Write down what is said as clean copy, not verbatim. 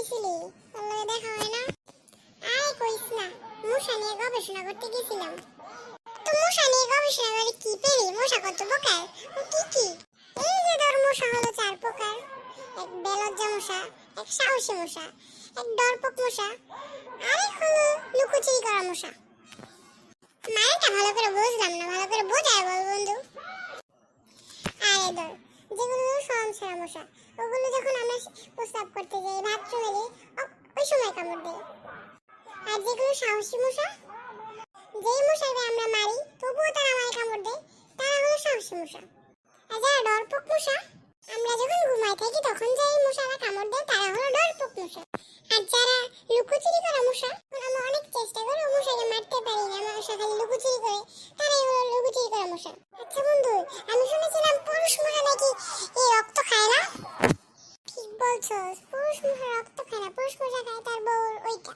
গেছিলি? আল্লাহ দেখা হয় না। আয় কইস না, মশা নিয়ে গবেষণা করতে গেছিলাম। তো মশা নিয়ে গবেষণা করে কি পেলি? মশা কত প্রকার ও কি কি? এই যে ধর মশা হলো 4 প্রকার। এক বেলজ্জা মশা, এক সাহসী মশা, এক ডরপক মশা, আর এক হলো লুকোচুরি করা মশা। মানেটা ভালো করে বুঝলাম না, ভালো করে বোঝায় বল বন্ধু। আরে ধর, যেগুলো সহনশীল মশা, ওগুলো যখন আমরা প্রস্রাব করতে যাই বাথরুমে যাই, ওই সময় কামড় দেয়। আর যেগুলো সাহসী মশা, যেই মশাকে আমরা মারি তবুও তারা আমায় কামড় দেয়, তারা হলো সাহসী মশা। আর যারা ডরপক মশা, আমরা যখন ঘুমাই থাকি তখন যে মশারা কামড় দেয় তারা হলো ডরপক মশা। আর যারা লুকোচুরি করা মশা, আমরা অনেক চেষ্টা করে মশাকে মারতে পারি না, মশা খালি লুকোচুরি করে, তারাই হলো লুকোচুরি করা মশা। আচ্ছা বন্ধু, আমি শুনেছিলাম পুরুষ মশা নাকি এই রক্ত খায় না? ঠিক বলছস, পুরুষ মশা রক্ত খায় না, পুরুষ মশা খায় তার বউর ওইটা।